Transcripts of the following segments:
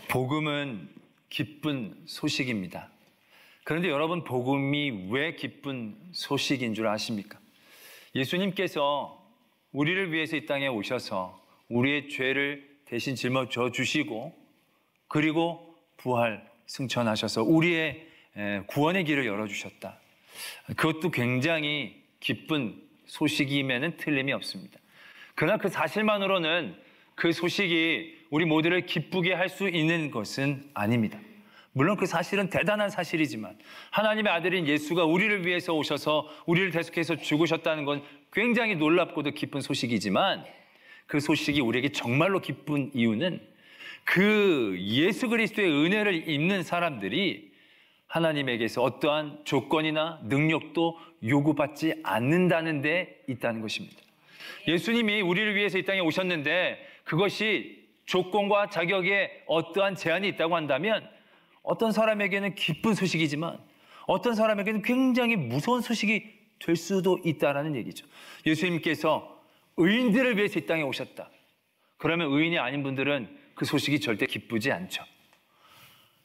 복음은 기쁜 소식입니다. 그런데 여러분, 복음이 왜 기쁜 소식인 줄 아십니까? 예수님께서 우리를 위해서 이 땅에 오셔서 우리의 죄를 대신 짊어져 주시고, 그리고 부활 승천하셔서 우리의 구원의 길을 열어주셨다. 그것도 굉장히 기쁜 소식임에는 틀림이 없습니다. 그러나 그 사실만으로는 그 소식이 우리 모두를 기쁘게 할 수 있는 것은 아닙니다. 물론 그 사실은 대단한 사실이지만, 하나님의 아들인 예수가 우리를 위해서 오셔서 우리를 대속해서 죽으셨다는 건 굉장히 놀랍고도 기쁜 소식이지만, 그 소식이 우리에게 정말로 기쁜 이유는 그 예수 그리스도의 은혜를 입는 사람들이 하나님에게서 어떠한 조건이나 능력도 요구받지 않는다는 데 있다는 것입니다. 예수님이 우리를 위해서 이 땅에 오셨는데 그것이 조건과 자격에 어떠한 제한이 있다고 한다면 어떤 사람에게는 기쁜 소식이지만 어떤 사람에게는 굉장히 무서운 소식이 될 수도 있다는 얘기죠. 예수님께서 의인들을 위해서 이 땅에 오셨다. 그러면 의인이 아닌 분들은 그 소식이 절대 기쁘지 않죠.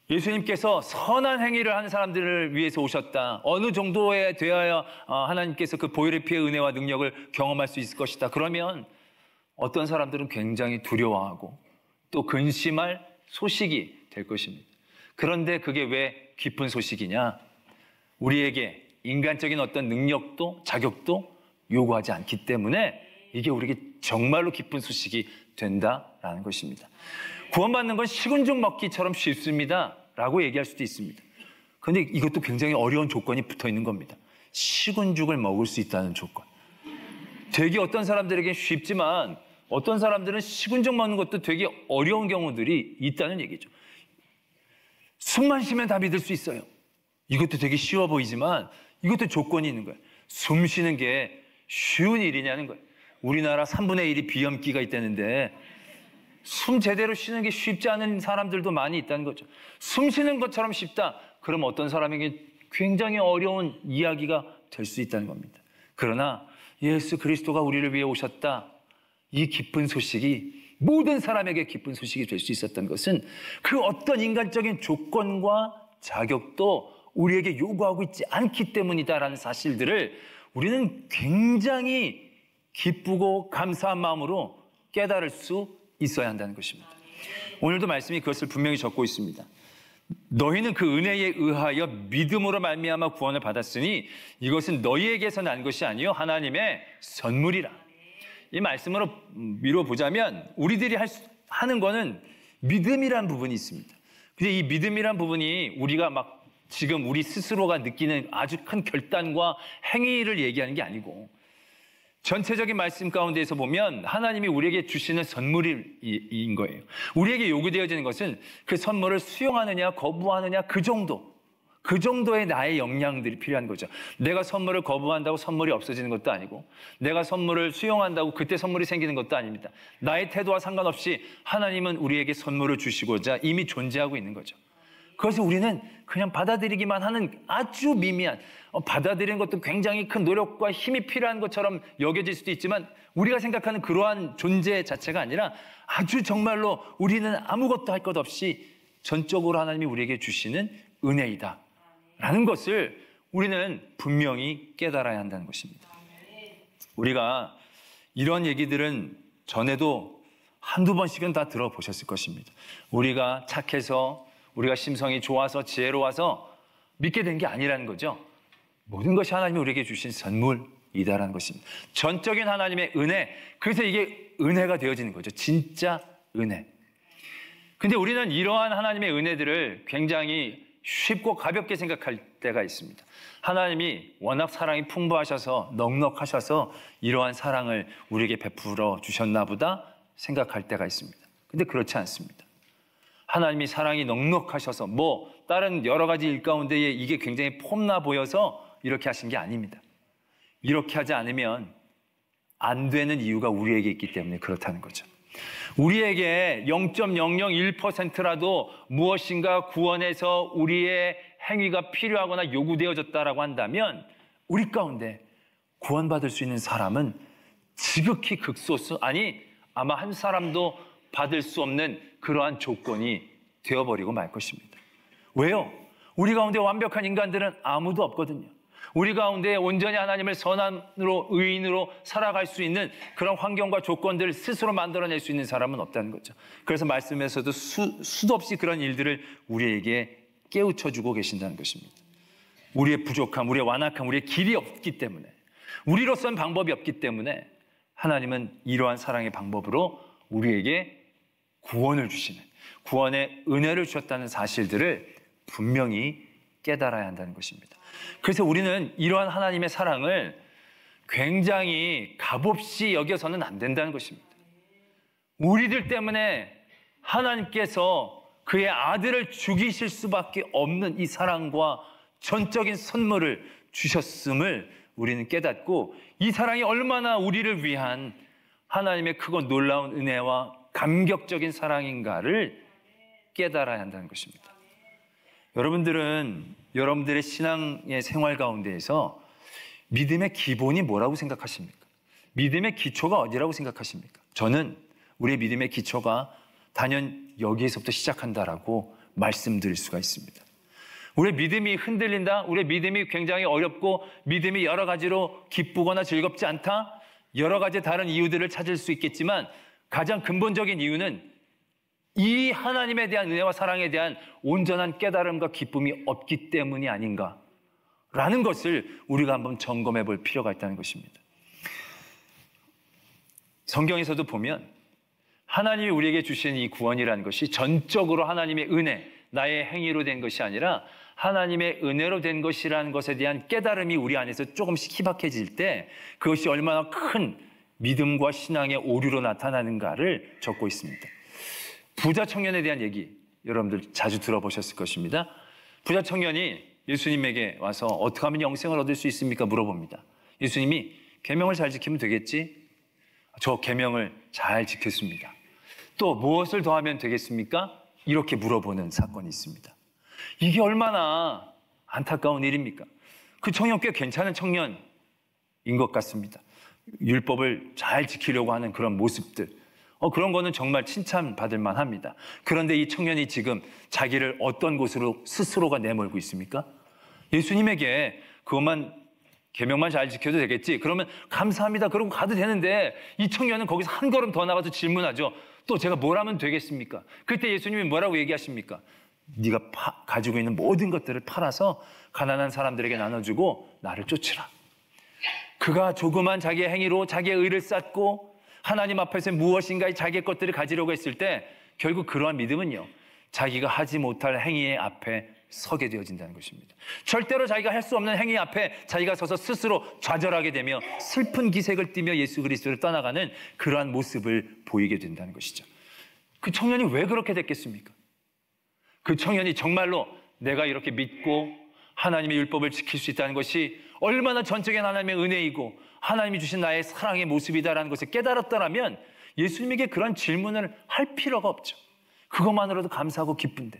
예수님께서 선한 행위를 하는 사람들을 위해서 오셨다. 어느 정도에 되어야 하나님께서 그 보혈의 피의 은혜와 능력을 경험할 수 있을 것이다. 그러면 어떤 사람들은 굉장히 두려워하고 또 근심할 소식이 될 것입니다. 그런데 그게 왜 기쁜 소식이냐? 우리에게 인간적인 어떤 능력도 자격도 요구하지 않기 때문에 이게 우리에게 정말로 기쁜 소식이 된다라는 것입니다. 구원받는 건 식은 죽 먹기처럼 쉽습니다 라고 얘기할 수도 있습니다. 그런데 이것도 굉장히 어려운 조건이 붙어 있는 겁니다. 식은 죽을 먹을 수 있다는 조건. 되게 어떤 사람들에게는 쉽지만 어떤 사람들은 식은 죽 먹는 것도 되게 어려운 경우들이 있다는 얘기죠. 숨만 쉬면 다 믿을 수 있어요. 이것도 되게 쉬워 보이지만 이것도 조건이 있는 거예요. 숨 쉬는 게 쉬운 일이냐는 거예요. 우리나라 3분의 1이 비염기가 있다는데 숨 제대로 쉬는 게 쉽지 않은 사람들도 많이 있다는 거죠. 숨 쉬는 것처럼 쉽다. 그럼 어떤 사람에게 굉장히 어려운 이야기가 될 수 있다는 겁니다. 그러나 예수 그리스도가 우리를 위해 오셨다. 이 기쁜 소식이 모든 사람에게 기쁜 소식이 될 수 있었던 것은 그 어떤 인간적인 조건과 자격도 우리에게 요구하고 있지 않기 때문이다라는 사실들을 우리는 굉장히 기쁘고 감사한 마음으로 깨달을 수 있어야 한다는 것입니다. 오늘도 말씀이 그것을 분명히 적고 있습니다. 너희는 그 은혜에 의하여 믿음으로 말미암아 구원을 받았으니 이것은 너희에게서 난 것이 아니요 하나님의 선물이라. 이 말씀으로 미뤄보자면 우리들이 하는 거는 믿음이란 부분이 있습니다. 근데 이 믿음이란 부분이 우리가 막 지금 우리 스스로가 느끼는 아주 큰 결단과 행위를 얘기하는 게 아니고 전체적인 말씀 가운데에서 보면 하나님이 우리에게 주시는 선물인 거예요. 우리에게 요구되어지는 것은 그 선물을 수용하느냐 거부하느냐 그 정도의 나의 역량들이 필요한 거죠. 내가 선물을 거부한다고 선물이 없어지는 것도 아니고 내가 선물을 수용한다고 그때 선물이 생기는 것도 아닙니다. 나의 태도와 상관없이 하나님은 우리에게 선물을 주시고자 이미 존재하고 있는 거죠. 그것을 우리는 그냥 받아들이기만 하는 아주 미미한, 받아들이는 것도 굉장히 큰 노력과 힘이 필요한 것처럼 여겨질 수도 있지만 우리가 생각하는 그러한 존재 자체가 아니라 아주 정말로 우리는 아무것도 할 것 없이 전적으로 하나님이 우리에게 주시는 은혜이다 라는 것을 우리는 분명히 깨달아야 한다는 것입니다. 우리가 이런 얘기들은 전에도 한두 번씩은 다 들어보셨을 것입니다. 우리가 착해서 우리가 심성이 좋아서 지혜로워서 믿게 된 게 아니라는 거죠. 모든 것이 하나님이 우리에게 주신 선물이다라는 것입니다. 전적인 하나님의 은혜, 그래서 이게 은혜가 되어지는 거죠. 진짜 은혜. 근데 우리는 이러한 하나님의 은혜들을 굉장히 쉽고 가볍게 생각할 때가 있습니다. 하나님이 워낙 사랑이 풍부하셔서 넉넉하셔서 이러한 사랑을 우리에게 베풀어 주셨나 보다 생각할 때가 있습니다. 근데 그렇지 않습니다. 하나님이 사랑이 넉넉하셔서 다른 여러 가지 일 가운데에 이게 굉장히 폼나 보여서 이렇게 하신 게 아닙니다. 이렇게 하지 않으면 안 되는 이유가 우리에게 있기 때문에 그렇다는 거죠. 우리에게 0.001%라도 무엇인가 구원에서 우리의 행위가 필요하거나 요구되어졌다라고 한다면 우리 가운데 구원받을 수 있는 사람은 지극히 극소수, 아니 아마 한 사람도 받을 수 없는 그러한 조건이 되어버리고 말 것입니다. 왜요? 우리 가운데 완벽한 인간들은 아무도 없거든요. 우리 가운데 온전히 하나님을 선한으로 의인으로 살아갈 수 있는 그런 환경과 조건들을 스스로 만들어낼 수 있는 사람은 없다는 거죠. 그래서 말씀에서도 수도 없이 그런 일들을 우리에게 깨우쳐주고 계신다는 것입니다. 우리의 부족함, 우리의 완악함, 우리의 길이 없기 때문에, 우리로서는 방법이 없기 때문에 하나님은 이러한 사랑의 방법으로 우리에게 구원을 주시는, 구원의 은혜를 주셨다는 사실들을 분명히 깨달아야 한다는 것입니다. 그래서 우리는 이러한 하나님의 사랑을 굉장히 값없이 여겨서는 안 된다는 것입니다. 우리들 때문에 하나님께서 그의 아들을 죽이실 수밖에 없는 이 사랑과 전적인 선물을 주셨음을 우리는 깨닫고, 이 사랑이 얼마나 우리를 위한 하나님의 크고 놀라운 은혜와 감격적인 사랑인가를 깨달아야 한다는 것입니다. 여러분들은 여러분들의 신앙의 생활 가운데에서 믿음의 기본이 뭐라고 생각하십니까? 믿음의 기초가 어디라고 생각하십니까? 저는 우리의 믿음의 기초가 단연 여기에서부터 시작한다라고 말씀드릴 수가 있습니다. 우리의 믿음이 흔들린다, 우리의 믿음이 굉장히 어렵고 믿음이 여러 가지로 기쁘거나 즐겁지 않다, 여러 가지 다른 이유들을 찾을 수 있겠지만 가장 근본적인 이유는 이 하나님에 대한 은혜와 사랑에 대한 온전한 깨달음과 기쁨이 없기 때문이 아닌가라는 것을 우리가 한번 점검해 볼 필요가 있다는 것입니다. 성경에서도 보면 하나님이 우리에게 주신 이 구원이라는 것이 전적으로 하나님의 은혜, 나의 행위로 된 것이 아니라 하나님의 은혜로 된 것이라는 것에 대한 깨달음이 우리 안에서 조금씩 희박해질 때 그것이 얼마나 큰 믿음과 신앙의 오류로 나타나는가를 적고 있습니다. 부자 청년에 대한 얘기 여러분들 자주 들어보셨을 것입니다. 부자 청년이 예수님에게 와서 어떻게 하면 영생을 얻을 수 있습니까? 물어봅니다. 예수님이 계명을 잘 지키면 되겠지? 저 계명을 잘 지켰습니다. 또 무엇을 더 하면 되겠습니까? 이렇게 물어보는 사건이 있습니다. 이게 얼마나 안타까운 일입니까? 그 청년 꽤 괜찮은 청년인 것 같습니다. 율법을 잘 지키려고 하는 그런 모습들, 그런 거는 정말 칭찬받을 만합니다. 그런데 이 청년이 지금 자기를 어떤 곳으로 스스로가 내몰고 있습니까? 예수님에게 그것만 계명만 잘 지켜도 되겠지, 그러면 감사합니다, 그러고 가도 되는데 이 청년은 거기서 한 걸음 더 나가서 질문하죠. 또 제가 뭘 하면 되겠습니까? 그때 예수님이 뭐라고 얘기하십니까? 네가 가지고 있는 모든 것들을 팔아서 가난한 사람들에게 나눠주고 나를 쫓으라. 그가 조그만 자기의 행위로 자기의 의를 쌓고 하나님 앞에서 무엇인가 자기의 것들을 가지려고 했을 때 결국 그러한 믿음은요, 자기가 하지 못할 행위의 앞에 서게 되어진다는 것입니다. 절대로 자기가 할 수 없는 행위 앞에 자기가 서서 스스로 좌절하게 되며 슬픈 기색을 띠며 예수 그리스도를 떠나가는 그러한 모습을 보이게 된다는 것이죠. 그 청년이 왜 그렇게 됐겠습니까? 그 청년이 정말로 내가 이렇게 믿고 하나님의 율법을 지킬 수 있다는 것이 얼마나 전적인 하나님의 은혜이고 하나님이 주신 나의 사랑의 모습이다라는 것을 깨달았더라면 예수님에게 그런 질문을 할 필요가 없죠. 그것만으로도 감사하고 기쁜데,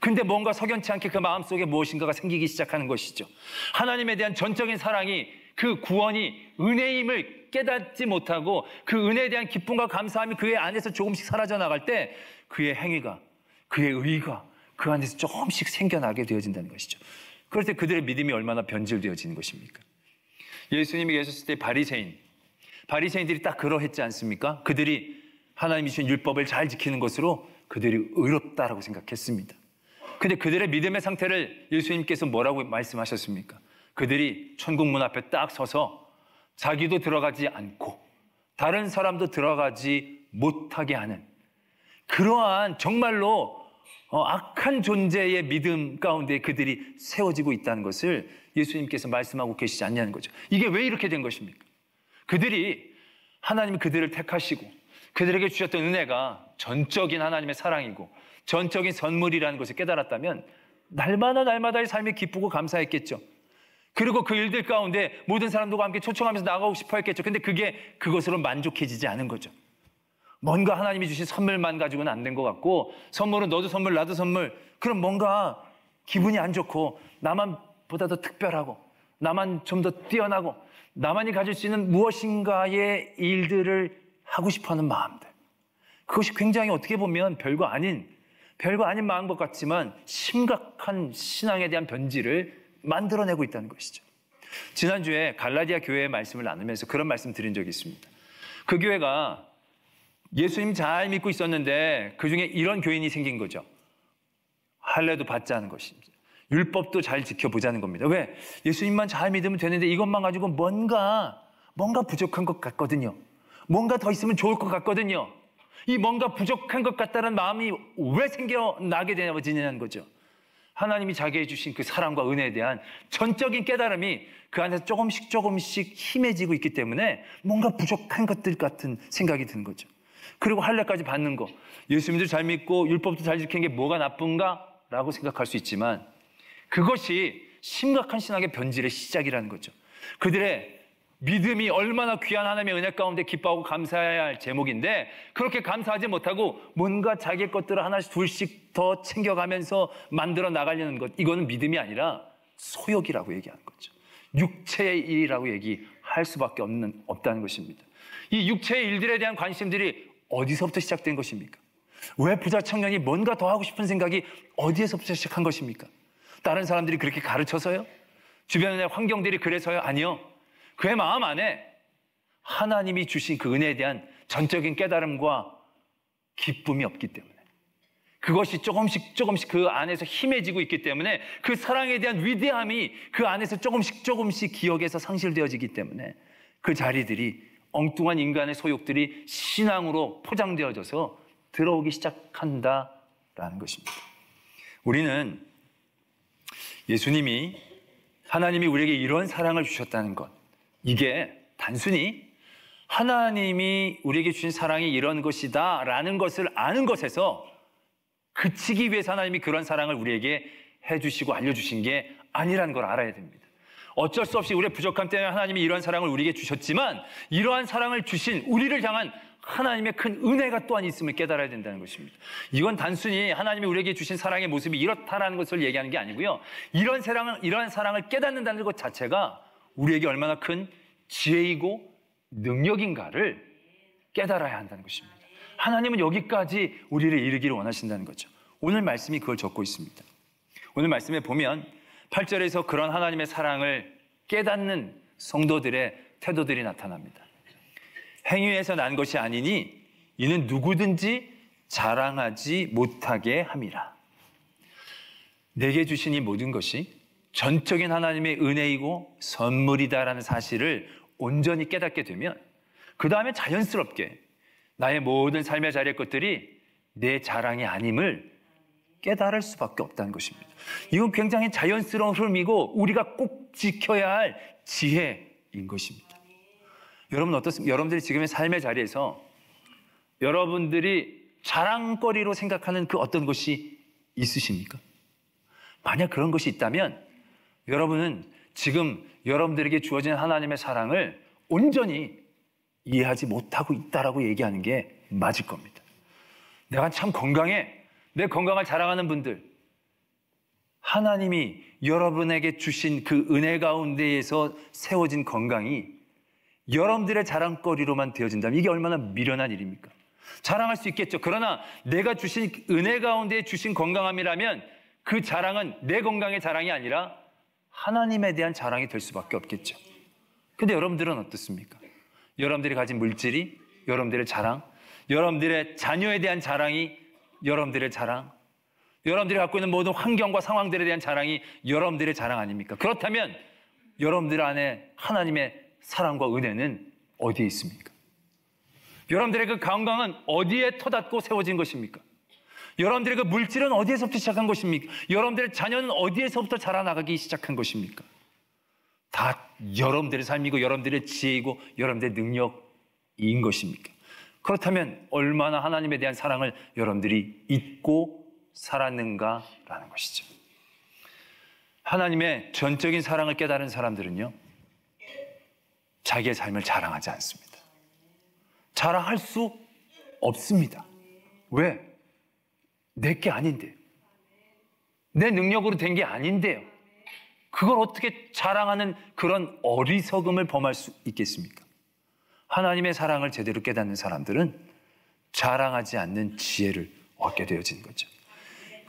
근데 뭔가 석연치 않게 그 마음속에 무엇인가가 생기기 시작하는 것이죠. 하나님에 대한 전적인 사랑이, 그 구원이 은혜임을 깨닫지 못하고 그 은혜에 대한 기쁨과 감사함이 그의 안에서 조금씩 사라져 나갈 때 그의 행위가, 그의 의가 그 안에서 조금씩 생겨나게 되어진다는 것이죠. 그럴 때 그들의 믿음이 얼마나 변질되어지는 것입니까? 예수님이 계셨을 때 바리새인들이 딱 그러했지 않습니까? 그들이 하나님이 주신 율법을 잘 지키는 것으로 그들이 의롭다라고 생각했습니다. 근데 그들의 믿음의 상태를 예수님께서 뭐라고 말씀하셨습니까? 그들이 천국 문 앞에 딱 서서 자기도 들어가지 않고 다른 사람도 들어가지 못하게 하는 그러한 정말로 악한 존재의 믿음 가운데 그들이 세워지고 있다는 것을 예수님께서 말씀하고 계시지 않냐는 거죠. 이게 왜 이렇게 된 것입니까? 그들이 하나님이 그들을 택하시고 그들에게 주셨던 은혜가 전적인 하나님의 사랑이고 전적인 선물이라는 것을 깨달았다면 날마다의 삶이 기쁘고 감사했겠죠. 그리고 그 일들 가운데 모든 사람들과 함께 초청하면서 나가고 싶어 했겠죠. 근데 그게 그것으로 만족해지지 않은 거죠. 뭔가 하나님이 주신 선물만 가지고는 안 된 것 같고, 선물은 너도 선물 나도 선물, 그럼 뭔가 기분이 안 좋고 나만 보다 더 특별하고 나만 좀 더 뛰어나고 나만이 가질 수 있는 무엇인가의 일들을 하고 싶어하는 마음들, 그것이 굉장히 어떻게 보면 별거 아닌 별거 아닌 마음 것 같지만 심각한 신앙에 대한 변질을 만들어내고 있다는 것이죠. 지난주에 갈라디아 교회의 말씀을 나누면서 그런 말씀 드린 적이 있습니다. 그 교회가 예수님 잘 믿고 있었는데 그 중에 이런 교인이 생긴 거죠. 할례도 받지 않은 것입니다. 율법도 잘 지켜보자는 겁니다. 왜? 예수님만 잘 믿으면 되는데 이것만 가지고 뭔가 부족한 것 같거든요. 뭔가 더 있으면 좋을 것 같거든요. 이 뭔가 부족한 것 같다는 마음이 왜 생겨나게 되냐는 거죠. 하나님이 자기에게 주신 그 사랑과 은혜에 대한 전적인 깨달음이 그 안에서 조금씩 힘해지고 있기 때문에 뭔가 부족한 것들 같은 생각이 드는 거죠. 그리고 할례까지 받는 거, 예수님도 잘 믿고 율법도 잘 지키는 게 뭐가 나쁜가? 라고 생각할 수 있지만 그것이 심각한 신앙의 변질의 시작이라는 거죠. 그들의 믿음이 얼마나 귀한 하나님의 은혜 가운데 기뻐하고 감사해야 할 제목인데 그렇게 감사하지 못하고 뭔가 자기 것들을 하나씩 둘씩 더 챙겨가면서 만들어 나가려는 것, 이거는 믿음이 아니라 소욕이라고 얘기하는 거죠. 육체의 일이라고 얘기할 수밖에 없다는 것입니다. 이 육체의 일들에 대한 관심들이 어디서부터 시작된 것입니까? 왜 부자 청년이 뭔가 더 하고 싶은 생각이 어디에서부터 시작한 것입니까? 다른 사람들이 그렇게 가르쳐서요? 주변의 환경들이 그래서요? 아니요. 그의 마음 안에 하나님이 주신 그 은혜에 대한 전적인 깨달음과 기쁨이 없기 때문에, 그것이 조금씩 그 안에서 힘해지고 있기 때문에, 그 사랑에 대한 위대함이 그 안에서 조금씩 기억에서 상실되어지기 때문에 그 자리들이, 엉뚱한 인간의 소욕들이 신앙으로 포장되어져서 들어오기 시작한다라는 것입니다. 우리는 예수님이, 하나님이 우리에게 이런 사랑을 주셨다는 것, 이게 단순히 하나님이 우리에게 주신 사랑이 이런 것이다 라는 것을 아는 것에서 그치기 위해서 하나님이 그런 사랑을 우리에게 해주시고 알려주신 게 아니라는 걸 알아야 됩니다. 어쩔 수 없이 우리의 부족함 때문에 하나님이 이런 사랑을 우리에게 주셨지만, 이러한 사랑을 주신 우리를 향한 하나님의 큰 은혜가 또한 있음을 깨달아야 된다는 것입니다. 이건 단순히 하나님이 우리에게 주신 사랑의 모습이 이렇다라는 것을 얘기하는 게 아니고요, 이러한 사랑을 깨닫는다는 것 자체가 우리에게 얼마나 큰 지혜이고 능력인가를 깨달아야 한다는 것입니다. 하나님은 여기까지 우리를 이르기를 원하신다는 거죠. 오늘 말씀이 그걸 적고 있습니다. 오늘 말씀에 보면 8절에서 그런 하나님의 사랑을 깨닫는 성도들의 태도들이 나타납니다. 행위에서 난 것이 아니니 이는 누구든지 자랑하지 못하게 함이라. 내게 주신 이 모든 것이 전적인 하나님의 은혜이고 선물이다라는 사실을 온전히 깨닫게 되면 그 다음에 자연스럽게 나의 모든 삶의 자리의 것들이 내 자랑이 아님을 깨달을 수밖에 없다는 것입니다. 이건 굉장히 자연스러운 흐름이고 우리가 꼭 지켜야 할 지혜인 것입니다. 여러분 어떻습니까? 여러분들이 지금의 삶의 자리에서 여러분들이 자랑거리로 생각하는 그 어떤 것이 있으십니까? 만약 그런 것이 있다면 여러분은 지금 여러분들에게 주어진 하나님의 사랑을 온전히 이해하지 못하고 있다라고 얘기하는 게 맞을 겁니다. 내가 참 건강해. 내 건강을 자랑하는 분들, 하나님이 여러분에게 주신 그 은혜 가운데에서 세워진 건강이 여러분들의 자랑거리로만 되어진다면 이게 얼마나 미련한 일입니까? 자랑할 수 있겠죠. 그러나 내가 주신 은혜 가운데 주신 건강함이라면 그 자랑은 내 건강의 자랑이 아니라 하나님에 대한 자랑이 될 수밖에 없겠죠. 근데 여러분들은 어떻습니까? 여러분들이 가진 물질이 여러분들의 자랑, 여러분들의 자녀에 대한 자랑이 여러분들의 자랑, 여러분들이 갖고 있는 모든 환경과 상황들에 대한 자랑이 여러분들의 자랑 아닙니까? 그렇다면 여러분들 안에 하나님의 사랑과 은혜는 어디에 있습니까? 여러분들의 그 건강은 어디에 터닫고 세워진 것입니까? 여러분들의 그 물질은 어디에서부터 시작한 것입니까? 여러분들의 자녀는 어디에서부터 자라나가기 시작한 것입니까? 다 여러분들의 삶이고 여러분들의 지혜이고 여러분들의 능력인 것입니까? 그렇다면 얼마나 하나님에 대한 사랑을 여러분들이 잊고 살았는가라는 것이죠. 하나님의 전적인 사랑을 깨달은 사람들은요, 자기의 삶을 자랑하지 않습니다. 자랑할 수 없습니다. 왜? 내게 아닌데, 내 능력으로 된 게 아닌데요. 그걸 어떻게 자랑하는 그런 어리석음을 범할 수 있겠습니까? 하나님의 사랑을 제대로 깨닫는 사람들은 자랑하지 않는 지혜를 얻게 되어지는 거죠.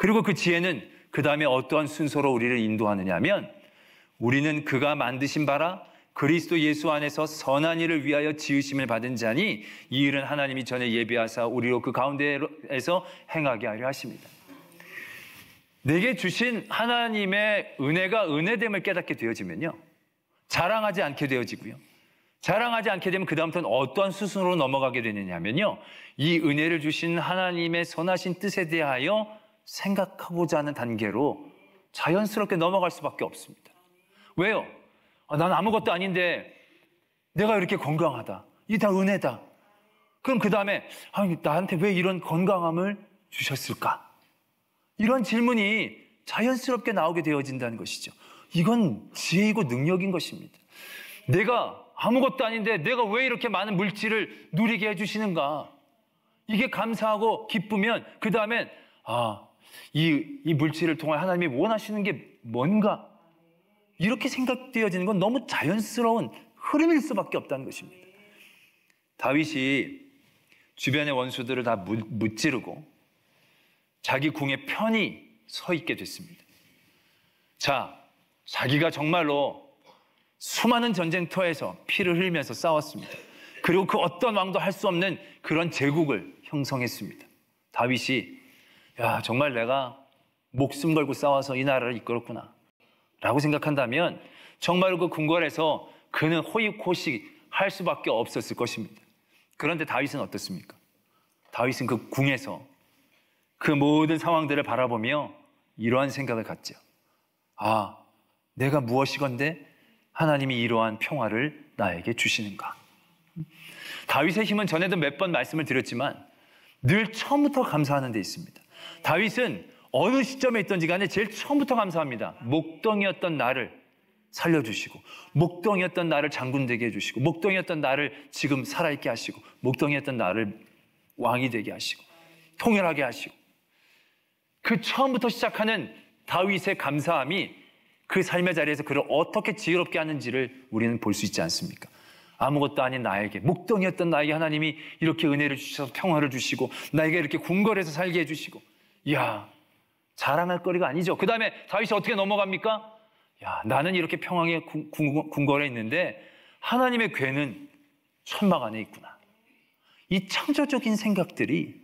그리고 그 지혜는 그 다음에 어떠한 순서로 우리를 인도하느냐 하면 우리는 그가 만드신 바라 그리스도 예수 안에서 선한 일을 위하여 지으심을 받은 자니 이 일은 하나님이 전에 예비하사 우리로 그 가운데에서 행하게 하려 하십니다. 내게 주신 하나님의 은혜가 은혜됨을 깨닫게 되어지면요, 자랑하지 않게 되어지고요, 자랑하지 않게 되면 그 다음부터는 어떠한 수순으로 넘어가게 되느냐 하면요, 이 은혜를 주신 하나님의 선하신 뜻에 대하여 생각하고자 하는 단계로 자연스럽게 넘어갈 수밖에 없습니다. 왜요? 난 아무것도 아닌데 내가 이렇게 건강하다, 이게 다 은혜다. 그럼 그 다음에 나한테 왜 이런 건강함을 주셨을까? 이런 질문이 자연스럽게 나오게 되어진다는 것이죠. 이건 지혜이고 능력인 것입니다. 내가 아무것도 아닌데 내가 왜 이렇게 많은 물질을 누리게 해주시는가? 이게 감사하고 기쁘면 그 다음엔 이 물질을 통해 하나님이 원하시는 게 뭔가? 이렇게 생각되어지는 건 너무 자연스러운 흐름일 수밖에 없다는 것입니다. 다윗이 주변의 원수들을 다 무찌르고 자기 궁에 편히 서 있게 됐습니다. 자, 자기가 정말로 수많은 전쟁터에서 피를 흘리면서 싸웠습니다. 그리고 그 어떤 왕도 할 수 없는 그런 제국을 형성했습니다. 다윗이 정말 내가 목숨 걸고 싸워서 이 나라를 이끌었구나 라고 생각한다면 정말 그 궁궐에서 그는 호의호식 할 수밖에 없었을 것입니다. 그런데 다윗은 어떻습니까? 다윗은 그 궁에서 그 모든 상황들을 바라보며 이러한 생각을 갖죠. 내가 무엇이건데 하나님이 이러한 평화를 나에게 주시는가? 다윗의 힘은 전에도 몇 번 말씀을 드렸지만 늘 처음부터 감사하는 데 있습니다. 다윗은 어느 시점에 있든지 간에 제일 처음부터 감사합니다. 목동이었던 나를 살려주시고, 목동이었던 나를 장군 되게 해주시고, 목동이었던 나를 지금 살아있게 하시고, 목동이었던 나를 왕이 되게 하시고, 통일하게 하시고, 그 처음부터 시작하는 다윗의 감사함이 그 삶의 자리에서 그를 어떻게 지혜롭게 하는지를 우리는 볼 수 있지 않습니까? 아무것도 아닌 나에게, 목동이었던 나에게 하나님이 이렇게 은혜를 주셔서 평화를 주시고 나에게 이렇게 궁궐에서 살게 해주시고, 자랑할 거리가 아니죠. 그 다음에 다윗이 어떻게 넘어갑니까? 나는 이렇게 평화의 궁궐에 있는데 하나님의 궤는 천막 안에 있구나. 이 창조적인 생각들이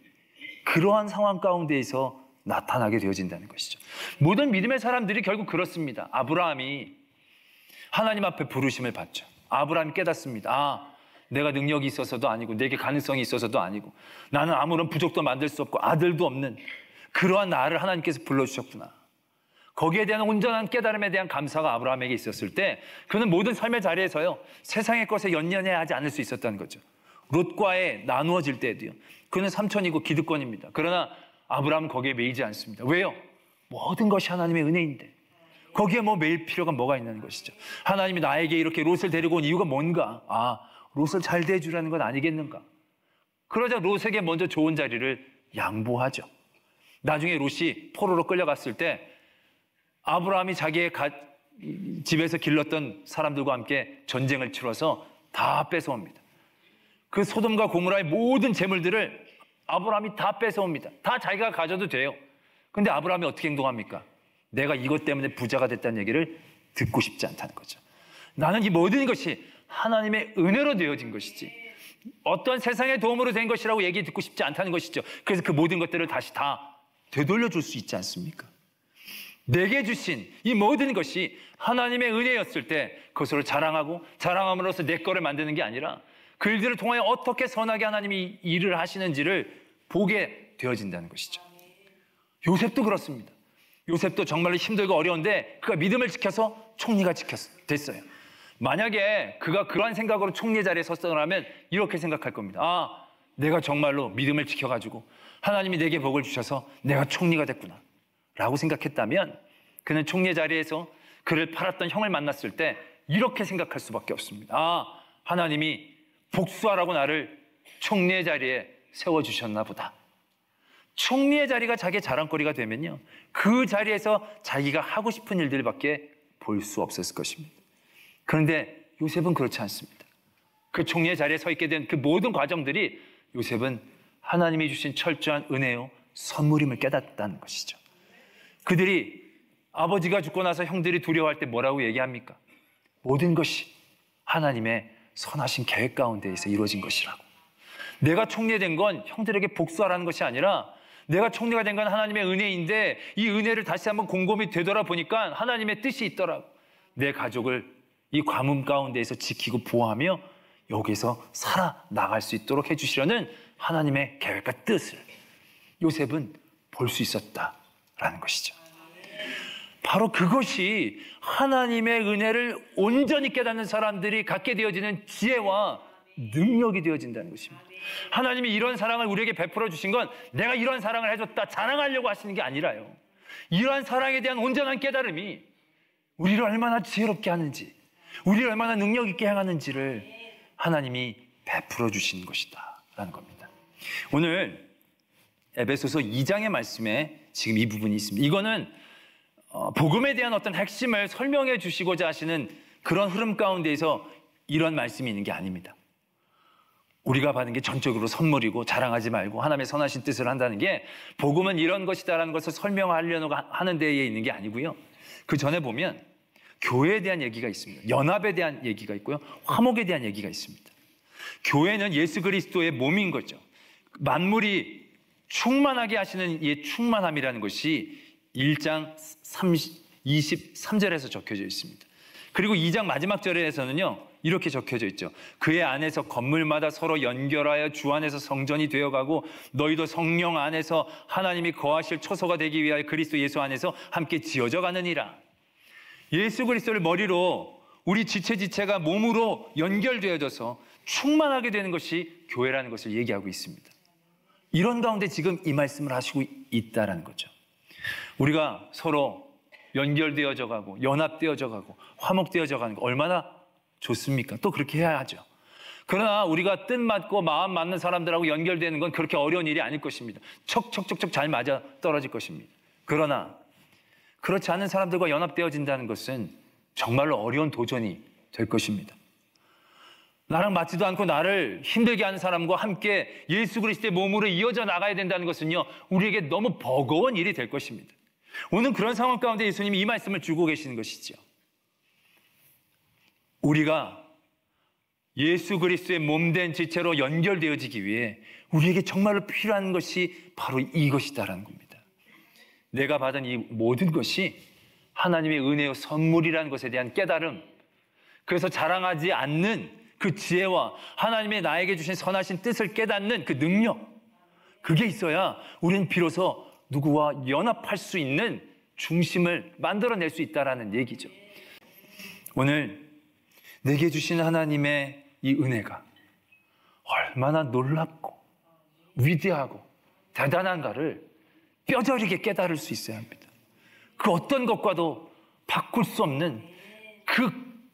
그러한 상황 가운데에서 나타나게 되어진다는 것이죠. 모든 믿음의 사람들이 결국 그렇습니다. 아브라함이 하나님 앞에 부르심을 받죠. 아브라함이 깨닫습니다. 내가 능력이 있어서도 아니고 내게 가능성이 있어서도 아니고 나는 아무런 부족도 만들 수 없고 아들도 없는 그러한 나를 하나님께서 불러주셨구나. 거기에 대한 온전한 깨달음에 대한 감사가 아브라함에게 있었을 때 그는 모든 삶의 자리에서요, 세상의 것에 연연해야 하지 않을 수 있었다는 거죠. 롯과의 나누어질 때도요, 그는 삼촌이고 기득권입니다. 그러나 아브라함은 거기에 매이지 않습니다. 왜요? 모든 것이 하나님의 은혜인데 거기에 매일 필요가 뭐가 있는 것이죠. 하나님이 나에게 이렇게 롯을 데리고 온 이유가 뭔가? 롯을 잘 대해주라는 건 아니겠는가? 그러자 롯에게 먼저 좋은 자리를 양보하죠. 나중에 롯이 포로로 끌려갔을 때 아브라함이 자기의 집에서 길렀던 사람들과 함께 전쟁을 치러서 다 뺏어옵니다. 그 소돔과 고모라의 모든 재물들을 아브라함이 다 뺏어옵니다. 다 자기가 가져도 돼요. 근데 아브라함이 어떻게 행동합니까? 내가 이것 때문에 부자가 됐다는 얘기를 듣고 싶지 않다는 거죠. 나는 이 모든 것이 하나님의 은혜로 되어진 것이지 어떤 세상의 도움으로 된 것이라고 얘기 듣고 싶지 않다는 것이죠. 그래서 그 모든 것들을 다시 다 되돌려 줄 수 있지 않습니까? 내게 주신 이 모든 것이 하나님의 은혜였을 때 그것을 자랑하고 자랑함으로써 내 거를 만드는 게 아니라 그 일들을 통하여 어떻게 선하게 하나님이 일을 하시는지를 보게 되어진다는 것이죠. 요셉도 그렇습니다. 요셉도 정말로 힘들고 어려운데 그가 믿음을 지켜서 총리가 됐어요. 만약에 그가 그러한 생각으로 총리 자리에 섰더라면 이렇게 생각할 겁니다. 내가 정말로 믿음을 지켜가지고 하나님이 내게 복을 주셔서 내가 총리가 됐구나 라고 생각했다면 그는 총리 자리에서 그를 팔았던 형을 만났을 때 이렇게 생각할 수밖에 없습니다. 하나님이 복수하라고 나를 총리의 자리에 세워주셨나 보다. 총리의 자리가 자기의 자랑거리가 되면요, 그 자리에서 자기가 하고 싶은 일들밖에 볼 수 없었을 것입니다. 그런데 요셉은 그렇지 않습니다. 그 총리의 자리에 서 있게 된 그 모든 과정들이 요셉은 하나님이 주신 철저한 은혜요 선물임을 깨닫다는 것이죠. 그들이 아버지가 죽고 나서 형들이 두려워할 때 뭐라고 얘기합니까? 모든 것이 하나님의 선하신 계획 가운데에서 이루어진 것이라고. 내가 총리된 건 형들에게 복수하라는 것이 아니라 내가 총리가 된 건 하나님의 은혜인데 이 은혜를 다시 한번 곰곰이 되돌아보니까 하나님의 뜻이 있더라고. 내 가족을 이 가뭄 가운데에서 지키고 보호하며 여기서 살아나갈 수 있도록 해주시려는 하나님의 계획과 뜻을 요셉은 볼 수 있었다라는 것이죠. 바로 그것이 하나님의 은혜를 온전히 깨닫는 사람들이 갖게 되어지는 지혜와 능력이 되어진다는 것입니다. 하나님이 이런 사랑을 우리에게 베풀어 주신 건 내가 이런 사랑을 해줬다 자랑하려고 하시는 게 아니라요. 이러한 사랑에 대한 온전한 깨달음이 우리를 얼마나 지혜롭게 하는지, 우리를 얼마나 능력 있게 행하는지를 하나님이 베풀어 주신 것이다 라는 겁니다. 오늘 에베소서 2장의 말씀에 지금 이 부분이 있습니다. 이거는 복음에 대한 어떤 핵심을 설명해 주시고자 하시는 그런 흐름 가운데에서 이런 말씀이 있는 게 아닙니다. 우리가 받은 게 전적으로 선물이고 자랑하지 말고 하나님의 선하신 뜻을 한다는 게 복음은 이런 것이다라는 것을 설명하려고 하는 데에 있는 게 아니고요. 그 전에 보면 교회에 대한 얘기가 있습니다. 연합에 대한 얘기가 있고요. 화목에 대한 얘기가 있습니다. 교회는 예수 그리스도의 몸인 거죠. 만물이 충만하게 하시는 이 충만함이라는 것이 1장 23절에서 적혀져 있습니다. 그리고 2장 마지막 절에서는요 이렇게 적혀져 있죠. 그의 안에서 건물마다 서로 연결하여 주 안에서 성전이 되어가고 너희도 성령 안에서 하나님이 거하실 초소가 되기 위하여 그리스도 예수 안에서 함께 지어져 가느니라. 예수 그리스도를 머리로 우리 지체가 몸으로 연결되어져서 충만하게 되는 것이 교회라는 것을 얘기하고 있습니다. 이런 가운데 지금 이 말씀을 하시고 있다라는 거죠. 우리가 서로 연결되어져 가고 연합되어져 가고 화목되어져 가는 거 얼마나 좋습니까? 또 그렇게 해야 하죠. 그러나 우리가 뜻 맞고 마음 맞는 사람들하고 연결되는 건 그렇게 어려운 일이 아닐 것입니다. 척척척척 잘 맞아 떨어질 것입니다. 그러나 그렇지 않은 사람들과 연합되어진다는 것은 정말로 어려운 도전이 될 것입니다. 나랑 맞지도 않고 나를 힘들게 하는 사람과 함께 예수 그리스도의 몸으로 이어져 나가야 된다는 것은요 우리에게 너무 버거운 일이 될 것입니다. 오늘 그런 상황 가운데 예수님이 이 말씀을 주고 계시는 것이죠. 우리가 예수 그리스도의 몸된 지체로 연결되어지기 위해 우리에게 정말로 필요한 것이 바로 이것이다라는 겁니다. 내가 받은 이 모든 것이 하나님의 은혜의 선물이라는 것에 대한 깨달음, 그래서 자랑하지 않는 그 지혜와 하나님의 나에게 주신 선하신 뜻을 깨닫는 그 능력, 그게 있어야 우리는 비로소 누구와 연합할 수 있는 중심을 만들어낼 수 있다는 얘기죠. 오늘 내게 주신 하나님의 이 은혜가 얼마나 놀랍고 위대하고 대단한가를 뼈저리게 깨달을 수 있어야 합니다. 그 어떤 것과도 바꿀 수 없는 그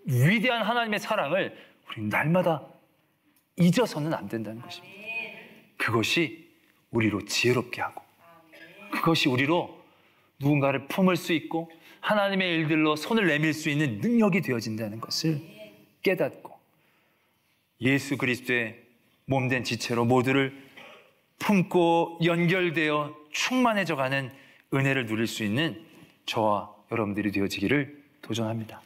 위대한 하나님의 사랑을 우리는 날마다 잊어서는 안 된다는 것입니다. 그것이 우리로 지혜롭게 하고 그것이 우리로 누군가를 품을 수 있고 하나님의 일들로 손을 내밀 수 있는 능력이 되어진다는 것을 깨닫고 예수 그리스도의 몸된 지체로 모두를 품고 연결되어 충만해져가는 은혜를 누릴 수 있는 저와 여러분들이 되어지기를 도전합니다.